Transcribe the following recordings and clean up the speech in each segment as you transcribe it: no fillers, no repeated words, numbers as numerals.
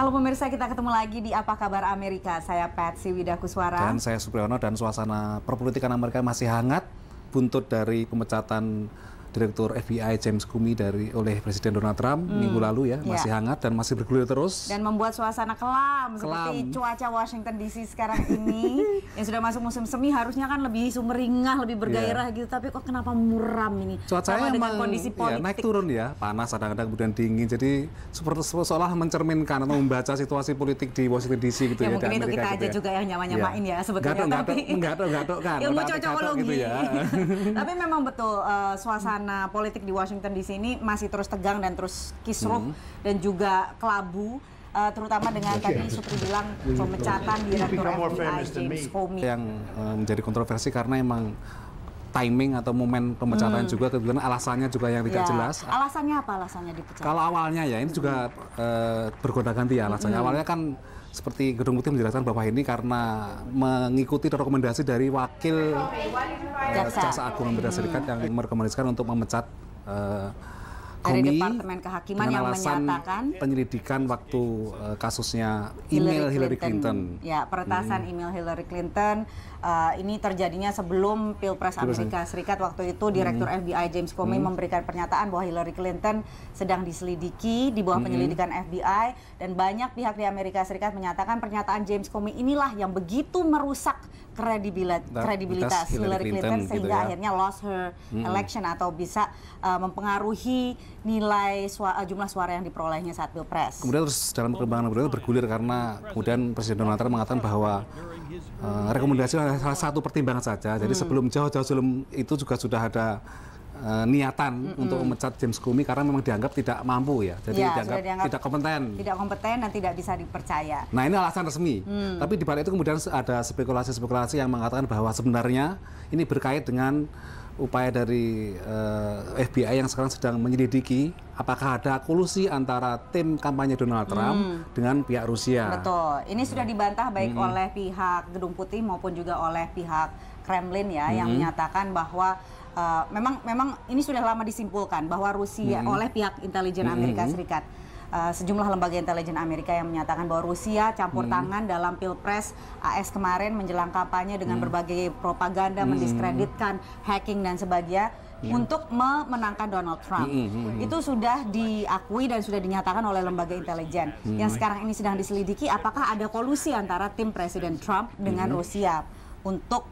Halo pemirsa, kita ketemu lagi di Apa Kabar Amerika. Saya Patsy Widakuswara. Dan saya Supriyono, dan suasana perpolitikan Amerika masih hangat buntut dari pemecatan Direktur FBI James Comey oleh Presiden Donald Trump minggu lalu ya, masih hangat dan masih bergulir terus. Dan membuat suasana kelam seperti cuaca Washington DC sekarang ini yang sudah masuk musim semi, harusnya kan lebih sumringah, lebih bergairah gitu, tapi kok kenapa muram ini? Cuacanya dengan kondisi politik naik turun ya, panas kadang-kadang kemudian dingin, jadi seolah mencerminkan atau membaca situasi politik di Washington DC gitu ya. Mungkin di itu Amerika kita gitu aja ya. juga yang nyama-nyamain ya sebetulnya. Gatok kan. Ilmu cocokologi gitu ya. Tapi memang betul suasana politik di Washington DC ini masih terus tegang dan terus kisruh dan juga kelabu, terutama dengan tadi Supri bilang pemecatan Direktur FBI James Comey. Yang menjadi kontroversi karena emang timing atau momen pemecatan juga, kemudian alasannya juga yang tidak jelas. Alasannya apa alasannya dipecat? Kalau awalnya ya ini juga bergonta-ganti ya alasannya. Awalnya kan seperti Gedung Putih menjelaskan bahwa ini karena mengikuti rekomendasi dari wakil Jaksa Agung Amerika Serikat yang merekomendasikan untuk memecat dari Comey Departemen Kehakiman yang menyatakan penyelidikan waktu kasusnya email Hillary Clinton. Ya, peretasan email Hillary Clinton ini terjadinya sebelum Pilpres Amerika Serikat. Waktu itu Direktur FBI James Comey memberikan pernyataan bahwa Hillary Clinton sedang diselidiki di bawah penyelidikan FBI, dan banyak pihak di Amerika Serikat menyatakan pernyataan James Comey inilah yang begitu merusak kredibilitas Hillary Clinton sehingga gitu ya. akhirnya lost her election atau bisa mempengaruhi nilai jumlah suara yang diperolehnya saat Pilpres. Kemudian terus dalam perkembangan berikutnya bergulir karena kemudian Presiden Donald Trump mengatakan bahwa rekomendasi adalah salah satu pertimbangan saja. Jadi jauh-jauh sebelum itu juga sudah ada niatan untuk memecat James Comey karena memang dianggap tidak mampu ya. Jadi dianggap tidak kompeten. Tidak kompeten dan tidak bisa dipercaya. Nah, ini alasan resmi. Tapi di balik itu kemudian ada spekulasi-spekulasi yang mengatakan bahwa sebenarnya ini berkait dengan upaya dari FBI yang sekarang sedang menyelidiki apakah ada kolusi antara tim kampanye Donald Trump dengan pihak Rusia. Betul. Ini sudah dibantah baik oleh pihak Gedung Putih maupun juga oleh pihak Kremlin ya, yang menyatakan bahwa memang ini sudah lama disimpulkan bahwa Rusia oleh pihak intelijen Amerika Serikat. Sejumlah lembaga intelijen Amerika yang menyatakan bahwa Rusia campur tangan dalam Pilpres AS kemarin menjelang kampanye dengan berbagai propaganda, mendiskreditkan, hacking dan sebagainya untuk memenangkan Donald Trump. Itu sudah diakui dan sudah dinyatakan oleh lembaga intelijen. Yang sekarang ini sedang diselidiki apakah ada kolusi antara tim Presiden Trump dengan Rusia untuk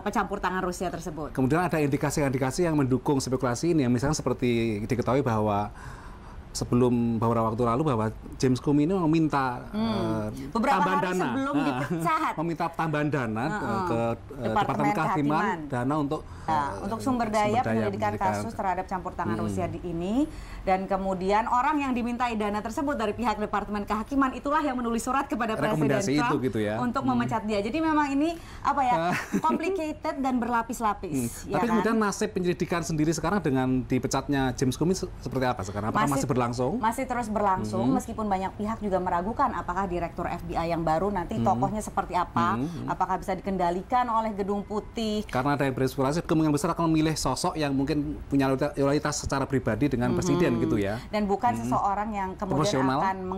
campur tangan Rusia tersebut. Kemudian ada indikasi-indikasi yang mendukung spekulasi ini, yang misalnya seperti diketahui bahwa sebelum beberapa waktu lalu bahwa James Comey ini meminta tambahan dana, meminta tambahan dana ke Departemen Kehakiman, dana untuk sumber daya penyelidikan kasus terhadap campur tangan Rusia ini. Dan kemudian orang yang dimintai dana tersebut dari pihak Departemen Kehakiman itulah yang menulis surat kepada Presiden Trump gitu ya. untuk memecat dia. Jadi memang ini complicated dan berlapis-lapis. Tapi kemudian nasib penyelidikan sendiri sekarang dengan dipecatnya James Comey seperti apa sekarang? Apakah masih berlangsung? Masih terus berlangsung, meskipun banyak pihak juga meragukan apakah Direktur FBI yang baru nanti tokohnya seperti apa, apakah bisa dikendalikan oleh Gedung Putih. Karena ada yang berespekulasi kemungkinan besar akan memilih sosok yang mungkin punya loyalitas secara pribadi dengan presiden gitu ya. Dan bukan seseorang yang kemudian akan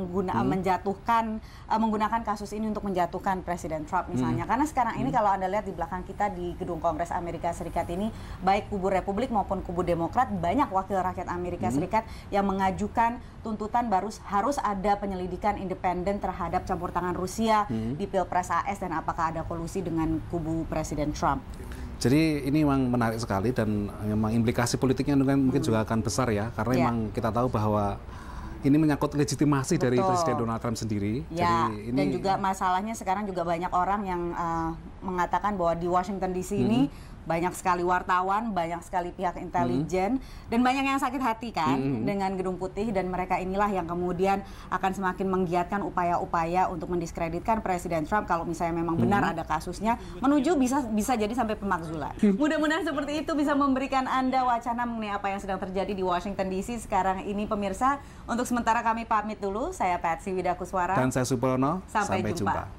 menggunakan kasus ini untuk menjatuhkan Presiden Trump misalnya. Karena sekarang ini kalau Anda lihat di belakang kita di Gedung Kongres Amerika Serikat ini, baik kubu Republik maupun kubu Demokrat, banyak wakil rakyat Amerika Serikat yang mengajukan tuntutan harus ada penyelidikan independen terhadap campur tangan Rusia di Pilpres AS dan apakah ada kolusi dengan kubu Presiden Trump. Jadi ini memang menarik sekali dan memang implikasi politiknya mungkin juga akan besar ya, karena memang kita tahu bahwa ini menyangkut legitimasi dari Presiden Donald Trump sendiri. Ya, jadi dan juga masalahnya sekarang juga banyak orang yang mengatakan bahwa di Washington DC ini banyak sekali wartawan, banyak sekali pihak intelijen, dan banyak yang sakit hati kan dengan Gedung Putih, dan mereka inilah yang kemudian akan semakin menggiatkan upaya-upaya untuk mendiskreditkan Presiden Trump kalau misalnya memang benar ada kasusnya, menuju bisa jadi sampai pemakzulan. Mudah-mudahan seperti itu bisa memberikan Anda wacana mengenai apa yang sedang terjadi di Washington DC sekarang ini, pemirsa. Untuk sementara kami pamit dulu, saya Patsy Widakuswara. Dan saya Supriyono, sampai jumpa.